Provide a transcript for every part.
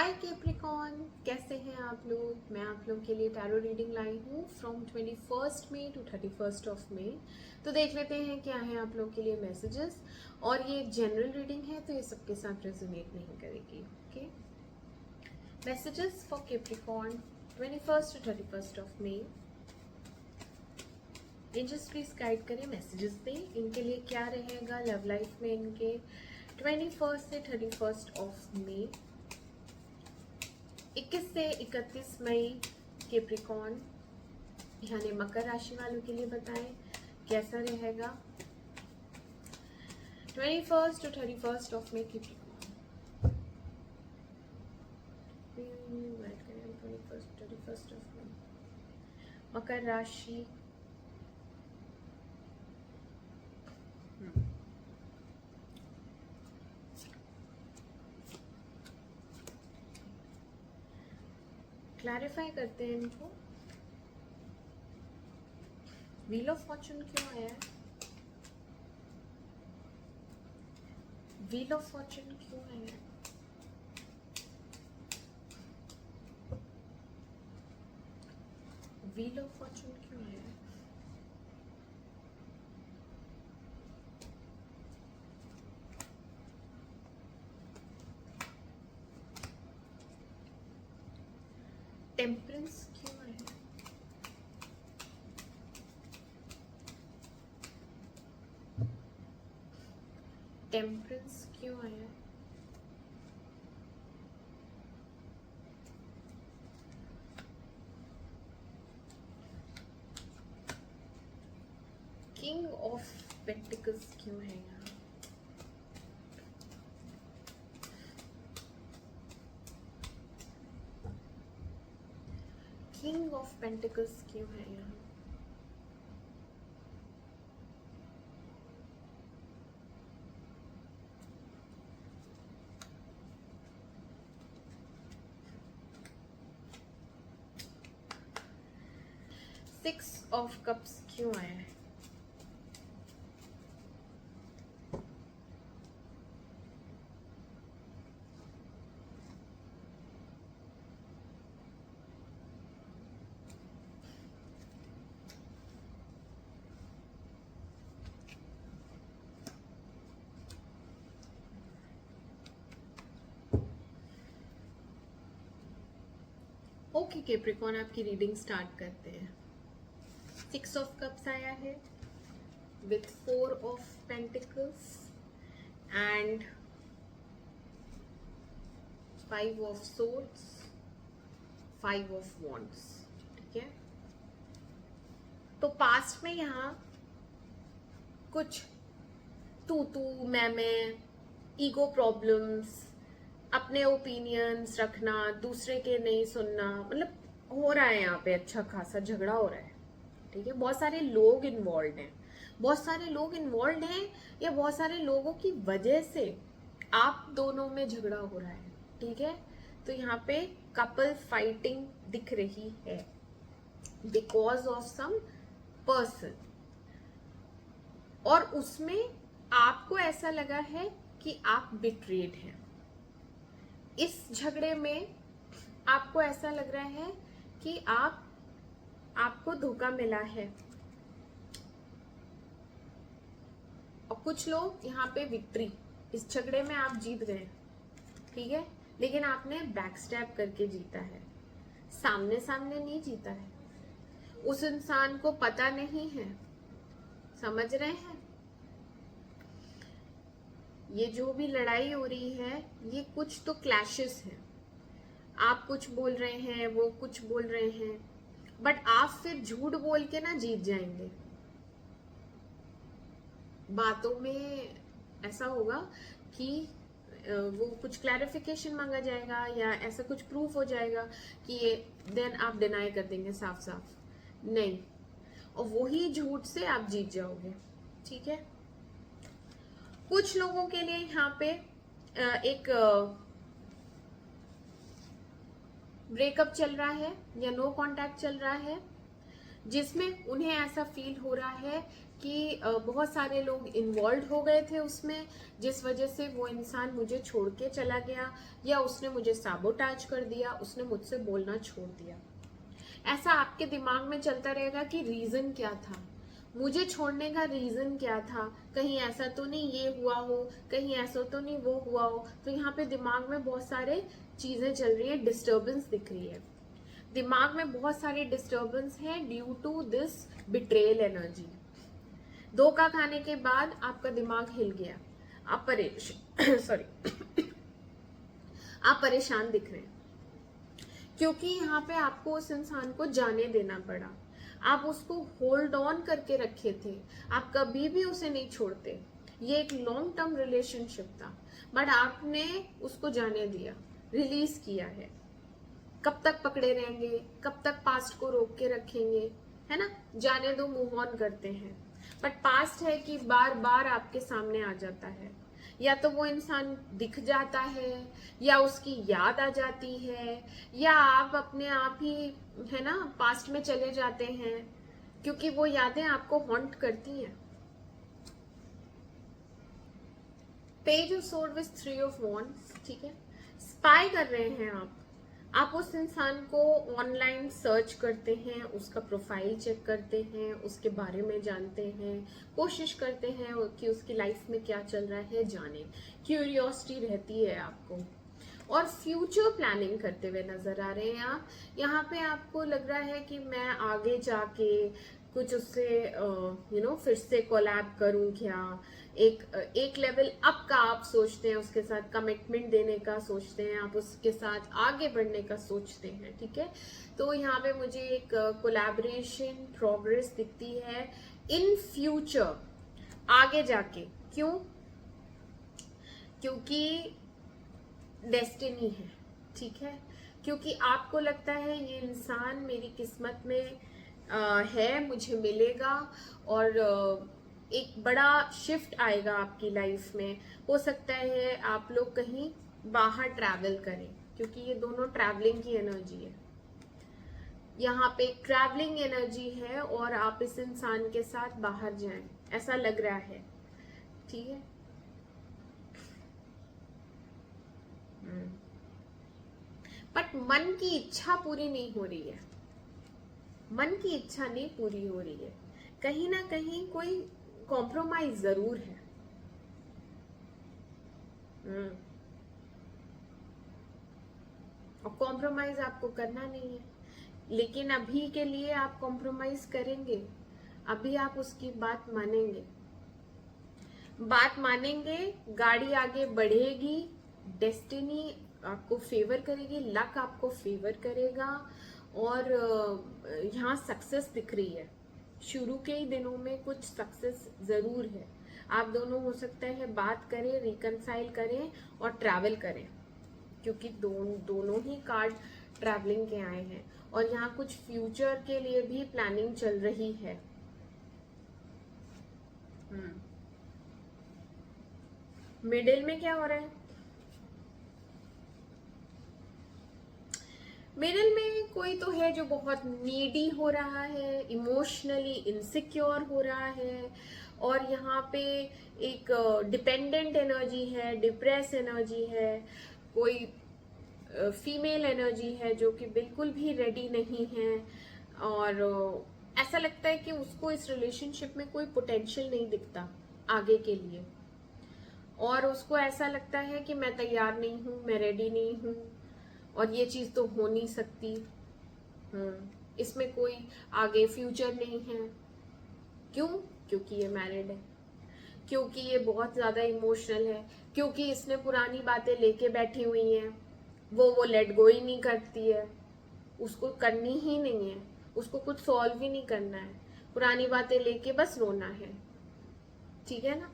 हाय Capricorn, कैसे हैं आप लोग। मैं आप लोग के लिए टैरो रीडिंग लाई हूँ फ्रॉम 21 मई टू 31 मई। तो देख लेते हैं क्या है आप लोग के लिए मैसेजेस। और ये जनरल रीडिंग है तो ये सबके साथ रेजोनेट नहीं करेगी। Okay, messages for Capricorn 21 to 31 May. Angels please guide करें, मैसेजेस दें इनके लिए क्या रहेगा लव लाइफ में इनके 21 से 31 मई। 21 से 31 मई कैप्रिकॉन यानी मकर राशि वालों के लिए बताएं कैसा रहेगा 21 टू 31 मई कैप्रिकॉन। 21 टू 31 मई मकर राशि। क्लैरिफाई करते हैं इनको। व्हील ऑफ फॉर्चून क्यों आया है? व्हील ऑफ फॉर्चून क्यों आया है? व्हील ऑफ फॉर्चून क्यों आया है? टेम्परेंस क्यों आया है? टेम्परेंस क्यों आया है? किंग ऑफ पेंटिकल्स क्यों है यहाँ? किंग ऑफ पेंटिकल्स क्यों है यहाँ? सिक्स ऑफ कप्स क्यों आया है? ओके कैप्रिकॉन, आपकी रीडिंग स्टार्ट करते हैं। 6 ऑफ कप्स आया है with 4 of pentacles and 5 of swords, 5 of wands. ठीक है, तो पास्ट में यहाँ कुछ तू मैं, ईगो प्रॉब्लम्स, अपने ओपिनियंस रखना, दूसरे के नहीं सुनना, मतलब हो रहा है यहाँ पे अच्छा खासा झगड़ा हो रहा है। ठीक है, बहुत सारे लोग इन्वॉल्व हैं, बहुत सारे लोग इन्वॉल्व हैं या बहुत सारे लोगों की वजह से आप दोनों में झगड़ा हो रहा है। ठीक है, तो यहाँ पे कपल फाइटिंग दिख रही है बिकॉज ऑफ सम पर्सन, और उसमें आपको ऐसा लगा है कि आप बिट्रेड हैं। इस झगड़े में आपको ऐसा लग रहा है कि आपको धोखा मिला है, और कुछ लोग यहाँ पे विक्ट्री, इस झगड़े में आप जीत गए। ठीक है, लेकिन आपने बैक स्टैप करके जीता है, सामने सामने नहीं जीता है। उस इंसान को पता नहीं है, समझ रहे हैं? ये जो भी लड़ाई हो रही है ये कुछ तो क्लैशेस हैं, आप कुछ बोल रहे हैं, वो कुछ बोल रहे हैं, बट आप फिर झूठ बोल के ना जीत जाएंगे। बातों में ऐसा होगा कि वो कुछ क्लैरिफिकेशन मांगा जाएगा या ऐसा कुछ प्रूफ हो जाएगा कि ये, देन आप डिनाई कर देंगे साफ साफ नहीं, और वही झूठ से आप जीत जाओगे। ठीक है, कुछ लोगों के लिए यहाँ पे एक ब्रेकअप चल रहा है या नो कांटेक्ट चल रहा है, जिसमें उन्हें ऐसा फील हो रहा है कि बहुत सारे लोग इन्वॉल्व हो गए थे उसमें, जिस वजह से वो इंसान मुझे छोड़ के चला गया, या उसने मुझे साबोटाज कर दिया, उसने मुझसे बोलना छोड़ दिया। ऐसा आपके दिमाग में चलता रहेगा कि रीजन क्या था, मुझे छोड़ने का रीजन क्या था, कहीं ऐसा तो नहीं ये हुआ हो, कहीं ऐसा तो नहीं वो हुआ हो। तो यहाँ पे दिमाग में बहुत सारे चीजें चल रही है, डिस्टर्बेंस दिख रही है, दिमाग में बहुत सारी डिस्टर्बेंस है due to this betrayal energy. धोखा खाने के बाद आपका दिमाग हिल गया, आप सॉरी आप परेशान दिख रहे हैं, क्योंकि यहाँ पे आपको उस इंसान को जाने देना पड़ा। आप उसको होल्ड ऑन करके रखे थे, आप कभी भी उसे नहीं छोड़ते, ये एक लॉन्ग टर्म रिलेशनशिप था, बट आपने उसको जाने दिया, रिलीज किया है। कब तक पकड़े रहेंगे, कब तक पास्ट को रोक के रखेंगे, है ना? जाने दो, मूव ऑन करते हैं। बट पास्ट है कि बार बार आपके सामने आ जाता है, या तो वो इंसान दिख जाता है, या उसकी याद आ जाती है, या आप अपने आप ही, है ना, पास्ट में चले जाते हैं, क्योंकि वो यादें आपको हॉन्ट करती हैं। Page of sword with 3 of wands, ठीक है। स्पाई कर रहे हैं आप उस इंसान को ऑनलाइन सर्च करते हैं, उसका प्रोफाइल चेक करते हैं, उसके बारे में जानते हैं, कोशिश करते हैं कि उसकी लाइफ में क्या चल रहा है जाने, क्यूरियोसिटी रहती है आपको, और फ्यूचर प्लानिंग करते हुए नजर आ रहे हैं आप। यहाँ पे आपको लग रहा है कि मैं आगे जाके कुछ उससे फिर से कोलैब करूं क्या, एक लेवल अप का आप सोचते हैं, उसके साथ कमिटमेंट देने का सोचते हैं, आप उसके साथ आगे बढ़ने का सोचते हैं, ठीक है। तो यहाँ पे मुझे एक कोलैबोरेशन प्रोग्रेस दिखती है इन फ्यूचर, आगे जाके। क्यों? क्योंकि डेस्टिनी है, ठीक है। क्योंकि आपको लगता है ये इंसान मेरी किस्मत में है, मुझे मिलेगा, और एक बड़ा शिफ्ट आएगा आपकी लाइफ में। हो सकता है आप लोग कहीं बाहर ट्रैवल करें, क्योंकि ये दोनों ट्रैवलिंग की एनर्जी है। यहाँ पे ट्रैवलिंग एनर्जी है, और आप इस इंसान के साथ बाहर जाएं, ऐसा लग रहा है, ठीक है। बट मन की इच्छा पूरी नहीं हो रही है, मन की इच्छा नहीं पूरी हो रही है, कहीं ना कहीं कोई कॉम्प्रोमाइज जरूर है। और कॉम्प्रोमाइज आपको करना नहीं है, लेकिन अभी के लिए आप कॉम्प्रोमाइज करेंगे, अभी आप उसकी बात मानेंगे, गाड़ी आगे बढ़ेगी, डेस्टिनी आपको फेवर करेगी, लक आपको फेवर करेगा, और यहाँ सक्सेस दिख रही है। शुरू के ही दिनों में कुछ सक्सेस जरूर है। आप दोनों हो सकता है बात करें, रिकनसाइल करें और ट्रैवल करें, क्योंकि दोनों ही कार्ड ट्रैवलिंग के आए हैं, और यहाँ कुछ फ्यूचर के लिए भी प्लानिंग चल रही है। मिडिल में क्या हो रहा है? मिडिल में कोई तो है जो बहुत नीडी हो रहा है, इमोशनली इनसिक्योर हो रहा है, और यहाँ पे एक डिपेंडेंट एनर्जी है, डिप्रेस एनर्जी है, कोई फीमेल एनर्जी है जो कि बिल्कुल भी रेडी नहीं है, और ऐसा लगता है कि उसको इस रिलेशनशिप में कोई पोटेंशियल नहीं दिखता आगे के लिए, और उसको ऐसा लगता है कि मैं तैयार नहीं हूँ, मैं रेडी नहीं हूँ, और ये चीज तो हो नहीं सकती। इसमें कोई आगे फ्यूचर नहीं है। क्यों? क्योंकि ये मैरिड है, क्योंकि ये बहुत ज्यादा इमोशनल है, क्योंकि इसने पुरानी बातें लेके बैठी हुई हैं, वो लेट गो ही नहीं करती है, उसको करनी ही नहीं है, उसको कुछ सॉल्व ही नहीं करना है, पुरानी बातें लेके बस रोना है, ठीक है ना।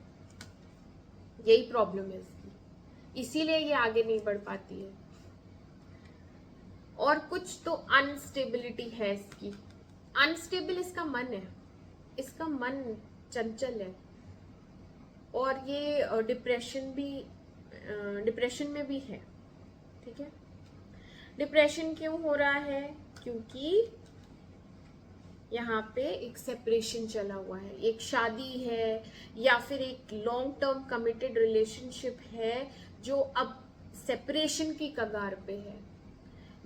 यही प्रॉब्लम है इसकी, इसीलिए ये आगे नहीं बढ़ पाती है। और कुछ तो अनस्टेबिलिटी है इसकी, अनस्टेबल इसका मन है, इसका मन चंचल है, और ये डिप्रेशन में भी है, ठीक है। डिप्रेशन क्यों हो रहा है? क्योंकि यहाँ पे एक सेपरेशन चला हुआ है, एक शादी है या फिर एक लॉन्ग टर्म कमिटेड रिलेशनशिप है जो अब सेपरेशन की कगार पे है।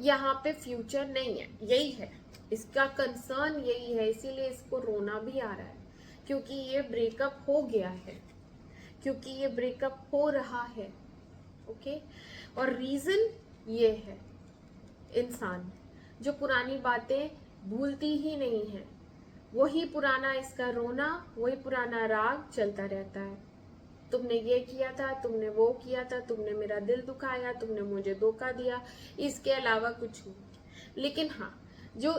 यहाँ पे फ्यूचर नहीं है, यही है इसका कंसर्न, यही है, इसीलिए इसको रोना भी आ रहा है, क्योंकि ये ब्रेकअप हो गया है, क्योंकि ये ब्रेकअप हो रहा है। ओके, और रीजन ये है, इंसान जो पुरानी बातें भूलती ही नहीं है, वही पुराना इसका रोना, वही पुराना राग चलता रहता है। तुमने ये किया था, तुमने वो किया था, तुमने मेरा दिल दुखाया, तुमने मुझे धोखा दिया, इसके अलावा कुछ नहीं। लेकिन हाँ, जो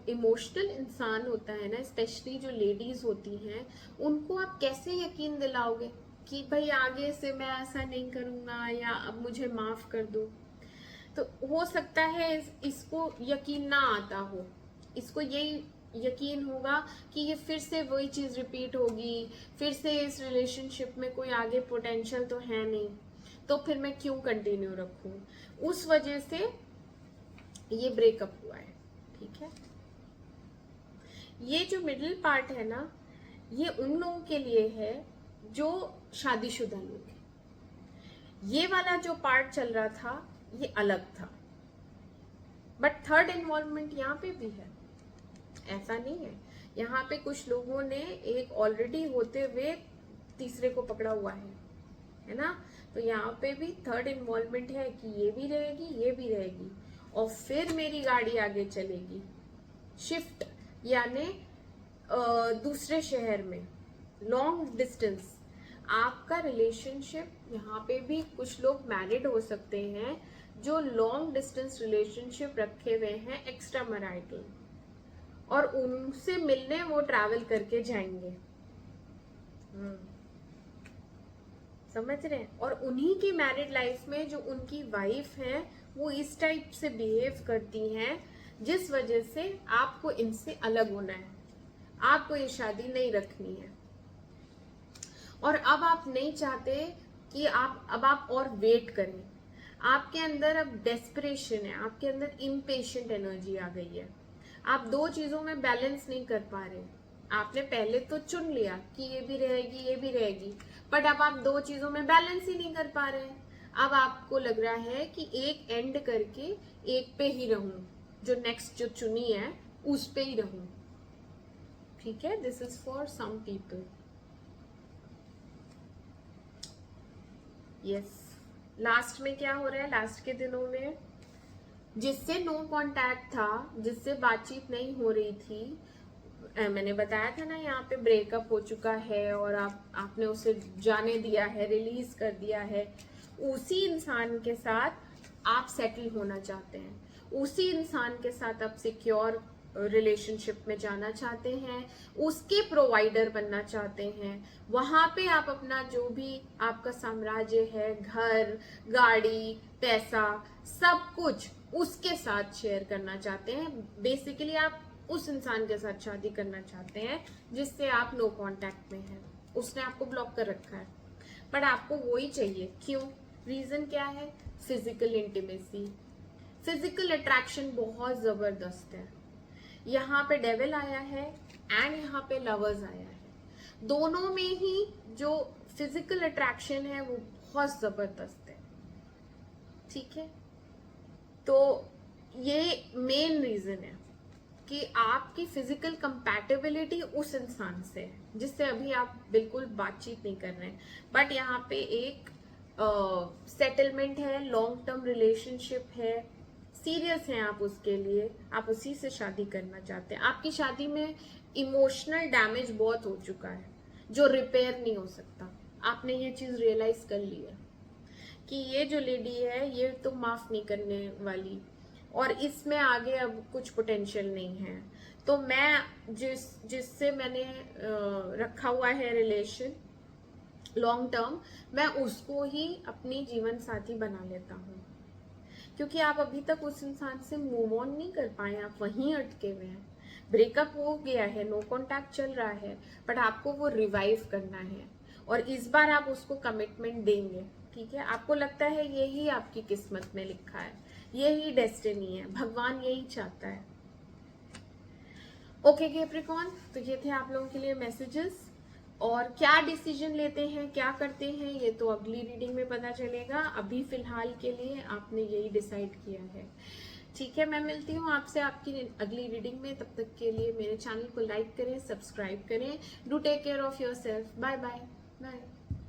इमोशनल इंसान होता है ना, स्पेशली जो लेडीज होती हैं, उनको आप कैसे यकीन दिलाओगे कि भाई आगे से मैं ऐसा नहीं करूंगा या अब मुझे माफ कर दो। तो हो सकता है इसको यकीन ना आता हो, इसको यही यकीन होगा कि ये फिर से वही चीज रिपीट होगी, फिर से इस रिलेशनशिप में कोई आगे पोटेंशियल तो है नहीं, तो फिर मैं क्यों कंटिन्यू रखूं। उस वजह से ये ब्रेकअप हुआ है। ठीक है, ये जो मिडिल पार्ट है ना, ये उन लोगों के लिए है जो शादीशुदा लोग हैं। ये वाला जो पार्ट चल रहा था ये अलग था, बट थर्ड इन्वॉल्वमेंट यहाँ पे भी है, ऐसा नहीं है। यहाँ पे कुछ लोगों ने एक ऑलरेडी होते हुए तीसरे को पकड़ा हुआ है ना। तो यहाँ पे भी थर्ड इन्वॉल्वमेंट है कि ये भी रहेगी, ये भी रहेगी, और फिर मेरी गाड़ी आगे चलेगी। शिफ्ट यानी दूसरे शहर में, लॉन्ग डिस्टेंस आपका रिलेशनशिप। यहाँ पे भी कुछ लोग मैरिड हो सकते हैं जो लॉन्ग डिस्टेंस रिलेशनशिप रखे हुए हैं एक्स्ट्रा मैरिटल, और उनसे मिलने वो ट्रैवल करके जाएंगे। समझ रहे हैं। और उन्हीं की मैरिड लाइफ में जो उनकी वाइफ है वो इस टाइप से बिहेव करती हैं, जिस वजह से आपको इनसे अलग होना है, आपको ये शादी नहीं रखनी है। और अब आप नहीं चाहते कि अब आप और वेट करें। आपके अंदर अब डेस्परेशन है, आपके अंदर इम्पेशेंट एनर्जी आ गई है। आप दो चीजों में बैलेंस नहीं कर पा रहे। आपने पहले तो चुन लिया कि ये भी रहेगी, ये भी रहेगी, बट अब आप दो चीजों में बैलेंस ही नहीं कर पा रहे हैं। अब आपको लग रहा है कि एक एंड करके एक पे ही रहूं, जो नेक्स्ट जो चुनी है उस पे ही रहूं। ठीक है, this is for some people. Yes, last में क्या हो रहा है, लास्ट के दिनों में जिससे नो कांटेक्ट था, जिससे बातचीत नहीं हो रही थी, मैंने बताया था ना यहाँ पे ब्रेकअप हो चुका है और आपने उसे जाने दिया है, रिलीज कर दिया है, उसी इंसान के साथ आप सेटल होना चाहते हैं, उसी इंसान के साथ आप सिक्योर रिलेशनशिप में जाना चाहते हैं, उसके प्रोवाइडर बनना चाहते हैं। वहां पे आप अपना जो भी आपका साम्राज्य है, घर, गाड़ी, पैसा, सब कुछ उसके साथ शेयर करना चाहते हैं। बेसिकली आप उस इंसान के साथ शादी करना चाहते हैं जिससे आप नो कांटेक्ट में हैं, उसने आपको ब्लॉक कर रखा है, पर आपको वो ही चाहिए। क्यों? रीजन क्या है? फिजिकल इंटीमेसी, फिजिकल अट्रैक्शन बहुत जबरदस्त है। यहाँ पे डेविल आया है एंड यहाँ पे लवर्स आया है, दोनों में ही जो फिजिकल अट्रैक्शन है वो बहुत जबरदस्त है। ठीक है, तो ये मेन रीजन है कि आपकी फिजिकल कंपैटिबिलिटी उस इंसान से है जिससे अभी आप बिल्कुल बातचीत नहीं कर रहे हैं, बट यहाँ पे एक सेटलमेंट है, लॉन्ग टर्म रिलेशनशिप है, सीरियस हैं आप उसके लिए, आप उसी से शादी करना चाहते हैं। आपकी शादी में इमोशनल डैमेज बहुत हो चुका है जो रिपेयर नहीं हो सकता। आपने ये चीज रियलाइज कर ली है कि ये जो लेडी है ये तो माफ नहीं करने वाली, और इसमें आगे अब कुछ पोटेंशियल नहीं है। तो मैं जिससे मैंने रखा हुआ है रिलेशन लॉन्ग टर्म, मैं उसको ही अपनी जीवन साथी बना लेता हूँ, क्योंकि आप अभी तक उस इंसान से मूव ऑन नहीं कर पाए, आप वहीं अटके हुए हैं। ब्रेकअप हो गया है, नो कांटेक्ट चल रहा है, बट आपको वो रिवाइव करना है और इस बार आप उसको कमिटमेंट देंगे। ठीक है, आपको लगता है यही आपकी किस्मत में लिखा है, यही डेस्टिनी है, भगवान यही चाहता है। ओके कैप्रिकॉर्न, तो ये थे आप लोगों के लिए मैसेजेस। और क्या डिसीजन लेते हैं, क्या करते हैं, ये तो अगली रीडिंग में पता चलेगा। अभी फिलहाल के लिए आपने यही डिसाइड किया है। ठीक है, मैं मिलती हूँ आपसे आपकी अगली रीडिंग में। तब तक के लिए मेरे चैनल को लाइक करें, सब्सक्राइब करें। Do take care of yourself. Bye bye bye.